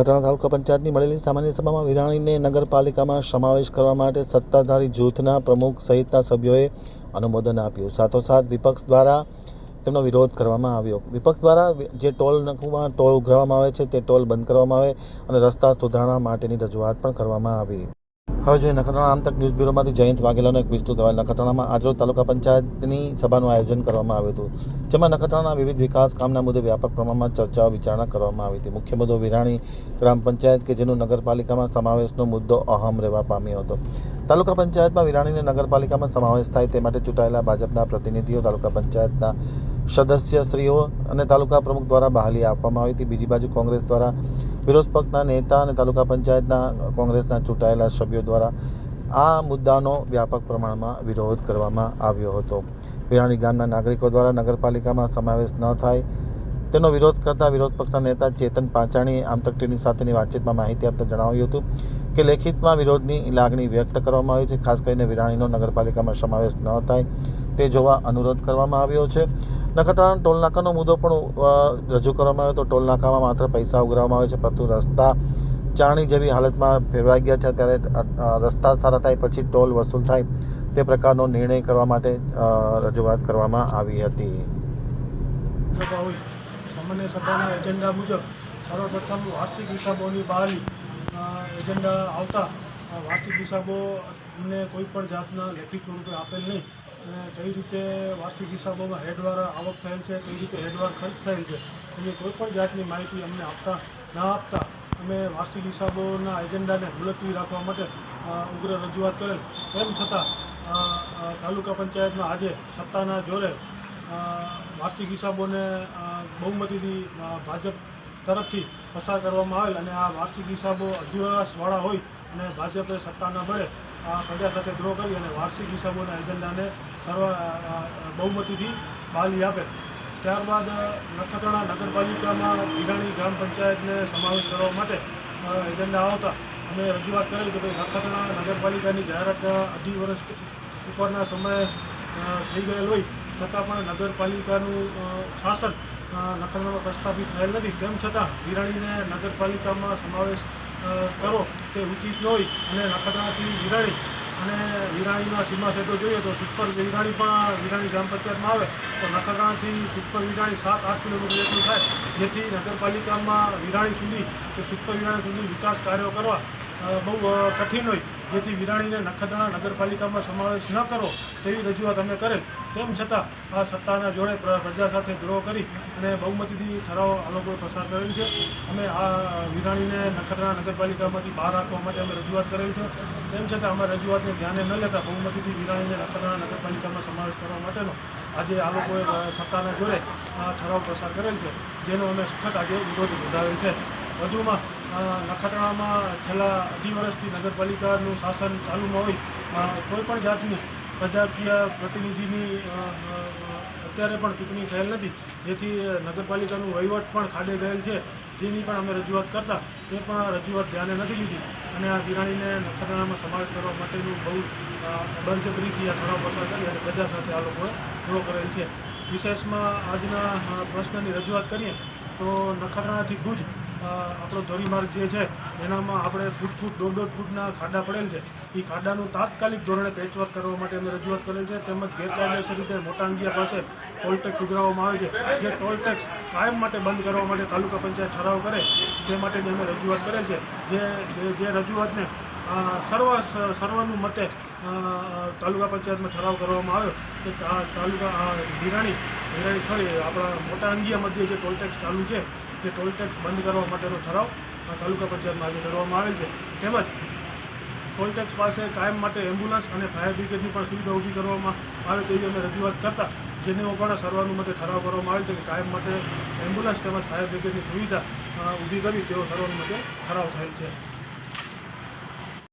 નખત્રાણા તાલુકા પંચાયતની મળેલી સામાન્ય સભામાં વિરાણીને નગરપાલિકામાં સમાવેશ કરવા માટે સત્તાધારી જૂથના પ્રમુખ સહિતના સભ્યોએ અનુમોદન આપ્યું. સાથોસાથ વિપક્ષ દ્વારા તેમનો વિરોધ કરવામાં આવ્યો. વિપક્ષ દ્વારા જે ટોલ નાકામાં ટોલ ઉઘરાવવામાં આવે છે તે ટોલ બંધ કરવામાં આવે અને રસ્તા સુધારણા માટેની રજૂઆત પણ કરવામાં આવી. હવે જોઈએ નખત્રાણા આમતક ન્યૂઝ બ્યુરોમાંથી જયંત વાઘેલાનો એક વિસ્તૃત અહેવાલ. નખત્રાણામાં આજરોજ તાલુકા પંચાયતની સભાનું આયોજન કરવામાં આવ્યું હતું, જેમાં નખત્રાણાના વિવિધ વિકાસ કામના મુદ્દે વ્યાપક પ્રમાણમાં ચર્ચાઓ વિચારણા કરવામાં આવી હતી. મુખ્ય મુદ્દો વિરાણી ગ્રામ પંચાયત કે જેનો નગરપાલિકામાં સમાવેશનો મુદ્દો અહમ રહેવા પામ્યો હતો. તાલુકા પંચાયતમાં વિરાણીને નગરપાલિકામાં સમાવેશ થાય તે માટે ચૂંટાયેલા ભાજપના પ્રતિનિધિઓ, તાલુકા પંચાયતના સદસ્યશ્રીઓ અને તાલુકા પ્રમુખ દ્વારા બહાલી આપવામાં આવી હતી. બીજી બાજુ કોંગ્રેસ દ્વારા વિરોધ પક્ષના નેતા અને તાલુકા પંચાયતના કોંગ્રેસના ચૂંટાયેલા સભ્યો દ્વારા આ મુદ્દાનો વ્યાપક પ્રમાણમાં વિરોધ કરવામાં આવ્યો હતો. વિરાણી ગામના નાગરિકો દ્વારા નગરપાલિકામાં સમાવેશ ન થાય તેનો વિરોધ કરતા વિરોધ પક્ષના નેતા ચેતન પાંચાણીએ આમતક ટીવી સાથેની વાતચીતમાં માહિતી આપતા જણાવ્યું હતું કે લેખિતમાં વિરોધની લાગણી વ્યક્ત કરવામાં આવી છે. ખાસ કરીને વિરાણીનો નગરપાલિકામાં સમાવેશ ન થાય તે જોવા અનુરોધ કરવામાં આવ્યો છે. નખત્રાણા ટોલનાકાનો મુદ્દો પણ રજૂ કરવામાં આવ્યો તો ટોલનાકામાં માત્ર પૈસા ઉઘરાવવામાં આવે છે, પરંતુ રસ્તા ચાણી જેવી હાલતમાં ફેરવાઈ ગયા છે. ત્યારે રસ્તા સારા થાય પછી ટોલ વસૂલ થાય તે પ્રકારનો નિર્ણય કરવા માટે રજૂઆત કરવામાં આવી હતી. સામાન્ય સભાના એજન્ડા મુજબ સર્વપ્રથમ વાર્ષિક હિસાબોની બહાલી એજન્ડા આવતા વાર્ષિક હિસાબોને કોઈ પણ જાતના લેખિત સ્વરૂપે આપેલ નહીં અને કઈ રીતે વાર્ષિક હિસાબોમાં હેડવાર આવક થયેલ છે, કઈ રીતે હેડવાર ખર્ચ થયેલ છે એની કોઈ પણ જાતની માહિતી અમને ના આપતા અમે વાર્ષિક હિસાબોના એજન્ડાને મુલતવી રાખવા માટે ઉગ્ર રજૂઆત કરેલ. તેમ છતાં તાલુકા પંચાયતમાં આજે સત્તાના જોરે વાર્ષિક હિસાબોને બહુમતીથી ભાજપ તરફથી પસાર કરવામાં આવેલ અને આ વાર્ષિક હિસાબો અધ્યાસવાળા હોય અને ભાજપે સત્તાના બળે આ પ્રજા સાથે દ્રોહ કરી અને વાર્ષિક હિસાબોના એજન્ડાને બહુમતીથી બહાલી આપે. ત્યારબાદ નખત્રાણા નગરપાલિકામાં વિરાણી ગ્રામ પંચાયતને સમાવેશ કરવા માટે એજન્ડા આવતા અમે રજૂઆત કરેલ કે ભાઈ નખત્રાણા નગરપાલિકાની જાહેરાત 2.5 વર્ષ ઉપરના સમયે થઈ ગયેલ હોય છતાં પણ નગરપાલિકાનું શાસન નખત્રાણામાં પ્રસ્થાપિત થયેલ નથી. તેમ છતાં વિરાણીને નગરપાલિકામાં સમાવેશ કરો તે ઉચિત ન હોય અને નખત્રાણાથી વિરાણી અને વિરાણીના સીમા સેતો જોઈએ તો સુપર વિરાણી પણ વિરાણી ગ્રામ પંચાયતમાં આવે તો નખત્રાણાથી સુપર વિરાણી 7-8 કિલોમીટર જેટલું થાય, જેથી નગરપાલિકામાં વિરાણી સુધી કે સુપર વિરાણી સુધી વિકાસ કાર્યો કરવા બહુ કઠિન હોય, જેથી વિરાણીને નખત્રાણા નગરપાલિકામાં સમાવેશ ન કરો તેવી રજૂઆત અમે કરેલ. તેમ છતાં આ સત્તાના જોડે પ્રજા સાથે દ્રોહ કરી અને બહુમતીથી ઠરાવ આ લોકોએ પસાર કરેલ છે. અમે આ વિરાણીને નખત્રાણા નગરપાલિકામાંથી બહાર રાખવા માટે અમે રજૂઆત કરેલ છે. તેમ છતાં અમારી રજૂઆતને ધ્યાને ન લેતા બહુમતીથી વિરાણીને નખત્રાણા નગરપાલિકામાં સમાવેશ કરવા માટેનો આજે આ લોકોએ સત્તાના જોડે ઠરાવ પસાર કરેલ છે, જેનો અમે સખત આજે વિરોધ નોંધાવેલ છે. વધુમાં નખત્રાણામાં છેલ્લા 2 વર્ષથી નગરપાલિકાનું શાસન ચાલુમાં હોય કોઈ પણ જાતની પ્રજાકીય પ્રતિનિધિની અત્યારે પણ ચૂંટણી થયેલ નથી, જેથી નગરપાલિકાનું વહીવટ પણ ખાડે ગયેલ છે. જેની પણ અમે રજૂઆત કરતા તે પણ રજૂઆત ધ્યાને નથી લીધી અને આ વિરાણીને નખત્રાણામાં સમાવેશ કરવા માટેનું બહુ બળજબરીથી આ ઠરાવ પસાર કરી અને પ્રજા સાથે આ લોકોએ દ્રોહ કરેલ છે. વિશેષમાં આજના પ્રશ્નની રજૂઆત કરીએ તો નખત્રાણાથી ભુજ આપણો ધોરીમાર્ગ જે છે એનામાં આપણે ફૂટ 1.5 ફૂટના ખાડા પડેલ છે. એ ખાડાનું તાત્કાલિક ધોરણે પેચવર્ક કરવા માટે અમે રજૂઆત કરેલ છે. તેમજ ગેરકાયદેસર રીતે મોટા અંગિયા પાસે ટોલ ટેક્સ ઉઘરાવવામાં આવે છે, જે ટોલ ટેક્સ કાયમ માટે બંધ કરવા માટે તાલુકા પંચાયત ઠરાવ કરે તે માટેની અમે રજૂઆત કરેલ છે. જે રજૂઆતને સર્વનું મતે તાલુકા પંચાયતમાં ઠરાવ કરવામાં આવ્યો કે તાલુકા વિરાણી આપણા મોટા અંગિયા મધ્યે જે ટોલ ટેક્સ ચાલુ છે તે ટોલ ટેક્સ બંધ કરવા માટેનો ઠરાવ તાલુકા પંચાયતમાં આજે કરવામાં આવેલ છે. તેમજ ટોલ ટેક્સ પાસે કાયમ માટે એમ્બ્યુલન્સ અને ફાયર બ્રિગેડની પણ સુવિધા ઊભી કરવામાં આવે તેવી અમે રજૂઆત કરતા જેનો પણ સર્વાનુમતે ઠરાવ કરવામાં આવે છે કે કાયમ માટે એમ્બ્યુલન્સ તેમજ ફાયર બ્રિગેડની સુવિધા ઊભી કરી તેવો સર્વાનુમતે ઠરાવ થયેલ છે.